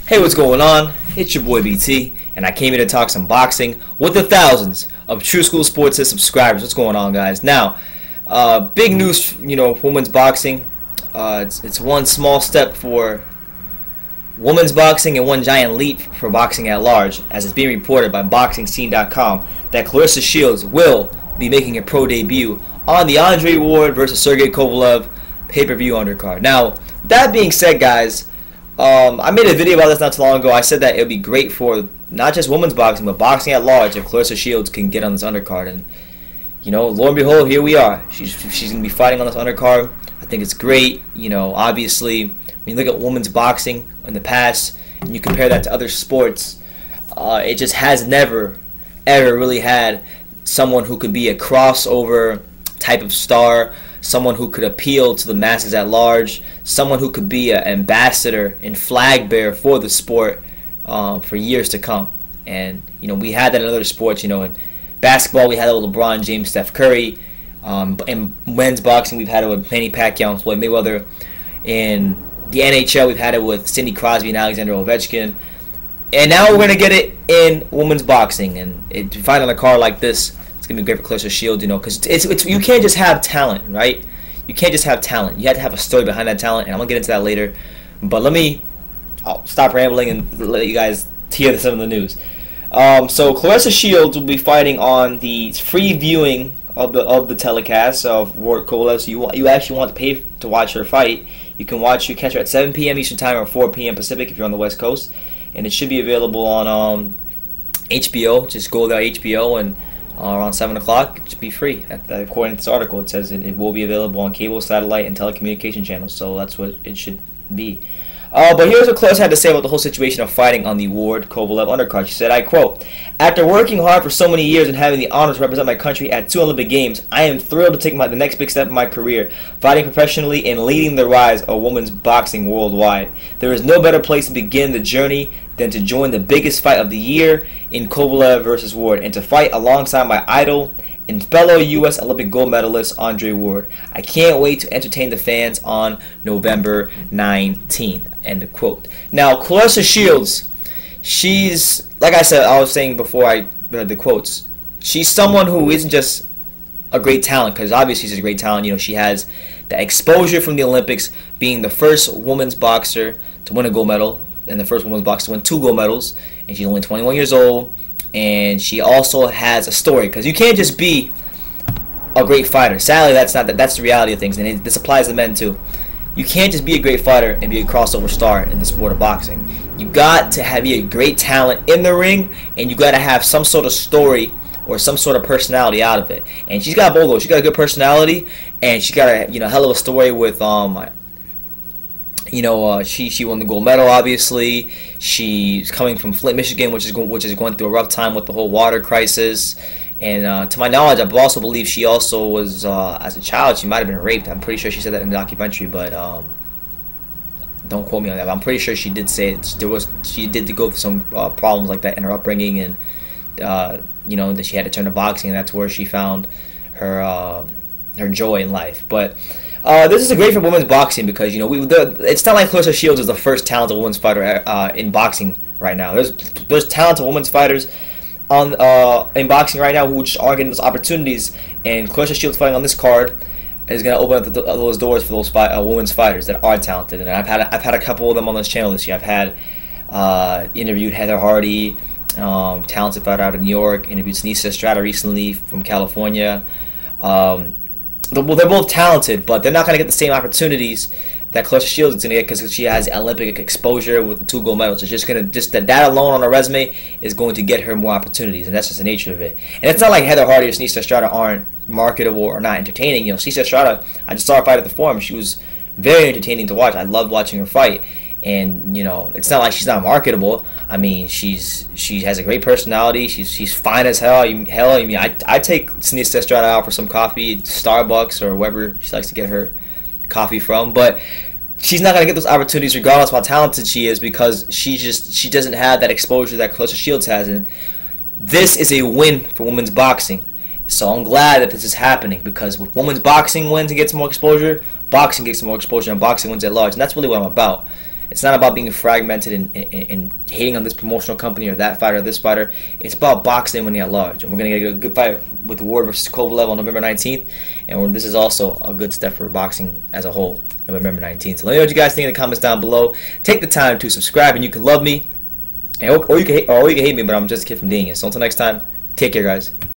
Hey, what's going on? It's your boy BT, and I came here to talk some boxing with the thousands of True School Sports subscribers. What's going on, guys? Now, big news, women's boxing. It's one small step for women's boxing and one giant leap for boxing at large, as it's being reported by BoxingScene.com that Claressa Shields will be making a pro debut on the Andre Ward versus Sergey Kovalev pay-per-view undercard. Now, that being said, guys, I made a video about this not too long ago. I said that it would be great for not just women's boxing, but boxing at large if Claressa Shields can get on this undercard. And, lo and behold, here we are. She's going to be fighting on this undercard. I think it's great. Obviously, when you look at women's boxing in the past and you compare that to other sports, it just has never, ever really had someone who could be a crossover type of star, someone who could appeal to the masses at large, someone who could be an ambassador and flag bearer for the sport for years to come. And we had that in other sports. In basketball, we had it with LeBron James, Steph Curry. In men's boxing, we've had it with Manny Pacquiao and Floyd Mayweather. In the NHL, we've had it with Sidney Crosby and Alexander Ovechkin. And now we're going to get it in women's boxing. And to find on a card like this, it's going to be great for Claressa Shields, because you can't just have talent, right? You can't just have talent. You have to have a story behind that talent, and I'm going to get into that later. But I'll stop rambling and let you guys hear some of the news. So Claressa Shields will be fighting on the free viewing of the telecast of Ward Kovalev. So you actually want to pay to watch her fight. You can catch her at 7 p.m. Eastern Time or 4 p.m. Pacific if you're on the West Coast. And it should be available on HBO. Just go to HBO and around 7 o'clock, it should be free. According to this article, it says it will be available on cable, satellite, and telecommunication channels. So that's what it should be. But here's what Claressa had to say about the whole situation of fighting on the Ward Kovalev undercard. She said, I quote, "After working hard for so many years and having the honor to represent my country at 2 Olympic Games, I am thrilled to take the next big step in my career, fighting professionally and leading the rise of women's boxing worldwide. There is no better place to begin the journey than to join the biggest fight of the year in Kovalev versus Ward and to fight alongside my idol and fellow U.S. Olympic gold medalist Andre Ward. I can't wait to entertain the fans on November 19th. End quote. Now, Claressa Shields, she's, like I was saying before I read the quotes, she's someone who isn't just a great talent, because obviously she's a great talent. She has the exposure from the Olympics, being the first women's boxer to win a gold medal and the first women's boxer to win 2 gold medals, and she's only 21 years old. And she also has a story, because you can't just be a great fighter. Sadly, that's the reality of things, and this applies to men too. You can't just be a great fighter and be a crossover star in the sport of boxing. You got to be a great talent in the ring, and you got to have some sort of story or some sort of personality out of it. And she's got both those. She got a good personality, and she got a hell of a story with she won the gold medal. Obviously, she's coming from Flint, Michigan, which is going through a rough time with the whole water crisis. And to my knowledge, I also believe she also was, as a child, she might have been raped. I'm pretty sure she said that in the documentary, but don't quote me on that. But I'm pretty sure she did say it. She did go through some problems like that in her upbringing, and that she had to turn to boxing, and that's where she found her joy in life. But this is great for women's boxing, because it's not like Claressa Shields is the first talented women's fighter in boxing right now. There's talented women's fighters in boxing right now who just aren't getting those opportunities, and Claressa Shields fighting on this card is going to open up those doors for those women's fighters that are talented. And I've had a couple of them on this channel this year. I've had interviewed Heather Hardy, talented fighter out of New York. Interviewed Sneesa Estrada recently from California. They're both talented, but they're not going to get the same opportunities that Claressa Shields is going to get, because she has Olympic exposure with the 2 gold medals. It's just that alone on her resume is going to get her more opportunities, and that's just the nature of it. And it's not like Heather Hardy or Sneesa Estrada aren't marketable or not entertaining. Sneesa Estrada, I just saw her fight at the Forum. She was very entertaining to watch. I loved watching her fight. And it's not like she's not marketable. I mean, she has a great personality. She's fine as hell. I take Sneesa Estrada out for some coffee, Starbucks or wherever she likes to get her coffee from. But she's not gonna get those opportunities regardless of how talented she is, because she doesn't have that exposure that Claressa Shields has. And this is a win for women's boxing. So I'm glad that this is happening, because if women's boxing wins and gets more exposure, boxing gets more exposure, and boxing wins at large. And that's really what I'm about. It's not about being fragmented and hating on this promotional company or that fighter or this fighter. It's about boxing winning at large. And we're going to get a good fight with Ward versus Kovalev on November 19th. And this is also a good step for boxing as a whole, November 19th. So let me know what you guys think in the comments down below. Take the time to subscribe, and you can love me, or you can hate me, but I'm just a kid from doing it. So until next time, take care, guys.